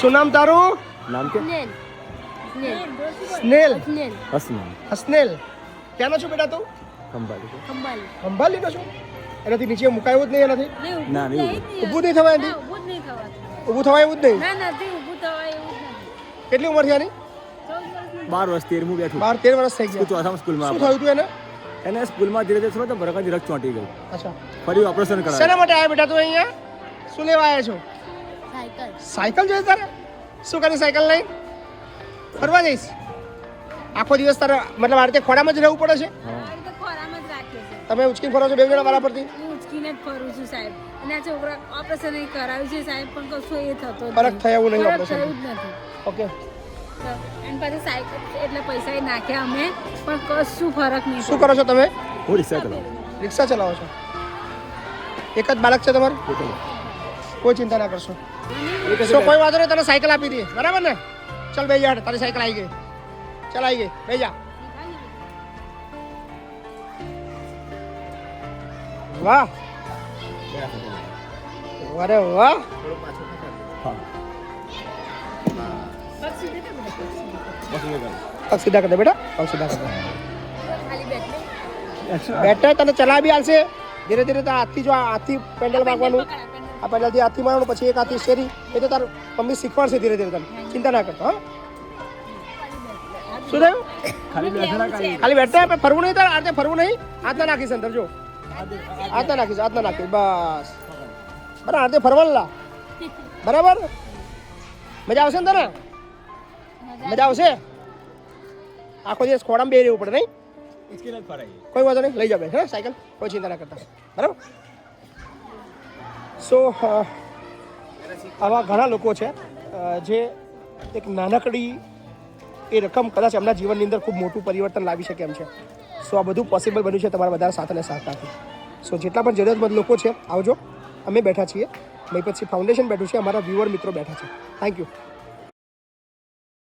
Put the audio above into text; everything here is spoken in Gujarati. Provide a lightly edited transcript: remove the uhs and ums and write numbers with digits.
શું નામ તારું? નામ કે સ્નેલ. હસનામ હસનેલ. ક્યાંનો છો બેટા તું? ખંભાળી ખંભાલીનો છો? એનાથી નીચે મુકાયું જ નહીં એનાથી? ના નહીં ઊભું નહીં થવાય એનાથી? ઊભું થવાય એવું જ નહીં? કેટલી ઉંમર છે આની? 12 વર્ષ 13 બેઠું 12-13 વર્ષ થઈ ગયા. ચોથામાં સ્કૂલમાં શું થયું તું એને? એને સ્કૂલમાં ધીરે ધીરે તો બરકાથી રક્ત ચોંટી ગયું. અચ્છા. ફરી ઓપરેશન કરાવ્યું. શેના માટે આવ્યા બેટા તું અહીંયા? શું લેવા આવ્યા છો? સાયકલ જોઈએ તારે? શું કરી સાયકલ લઈ? ફરવા જઈશ? આખો દિવસ તારે મતલબ આ રીતે ખોડામાં જ રહેવું પડે છે? તમે ઉચકીને ફરો છો બે જણા વાળા પરથી? ઉચકીને જ ફરું છું સાહેબ. અને આ છોકરા ઓપરેશન કરાવ્યું છે સાહેબ, પણ કશું એ થતો ફરક થાય એવું નહીં ફરક ઓપરેશન? થયું જ નથી. ઓકે. અને પછી સાયકલ એટલે પૈસા નાખ્યા અમે, પણ કશું ફરક નહીં. શું કરો છો તમે? હું રિક્ષા ચલાવું. રિક્ષા ચલાવો છો? એક જ બાળક છે તમારું? કોઈ ચિંતા ના કરશો. સો કોઈ વાંધો નહીં, તને સાયકલ આપી દઈએ, બરાબર ને? ચાલ બે જા, તારી સાયકલ આવી ગઈ. ચાલ આવી ગઈ, બે જા. વાહ, અરે વાહ. હા પગ સીધા કર દે બેટા, પગ સીધા કર દે. બેટા તને ચલાવી આલશે ધીરે ધીરે. તાર હાથથી જો હાથથી પેન્ડલ મારવાનું, આ પેન્ડલથી હાથથી મારવાનું, પછી એક હાથથી સ્ટેરિંગ. એ તો તાર મમ્મી શીખવાડશે ધીરે ધીરે તને, ચિંતા ના કરતો. હા, શું થયું? ખાલી બેઠા ફરવું નહીં, તાર આજે ફરવું નહીં. હાથ ના નાખીશ અંદર, જો હાથ ના નાખીશ, હાથ ના નાખીશ, બસ બરાબર. હાથે ફરવાનું લા, બરાબર. મજા આવશે ને તને? મજા આવશે? આખો દિવસ ખોડામાં બે રહેવું પડે નહીં? કોઈ વાંધો નહીં, લઈ જાવ હે સાયકલ, કોઈ ચિંતા ના કરતા, બરાબર. સો આવા ઘણા લોકો છે જે એક નાનકડી એ રકમ કદાચ એમના જીવનની અંદર ખૂબ મોટું પરિવર્તન લાવી શકે એમ છે. સો આ બધું પોસિબલ બન્યું છે તમારા બધા સાથે અને સહકારથી. સો જેટલા પણ જરૂરિયાતમંદ લોકો છે આવજો. અમે બેઠા છીએ, મહીપતસિંહ ફાઉન્ડેશન બેઠું છે, અમારા વ્યુઅર મિત્રો બેઠા છે. Thank you.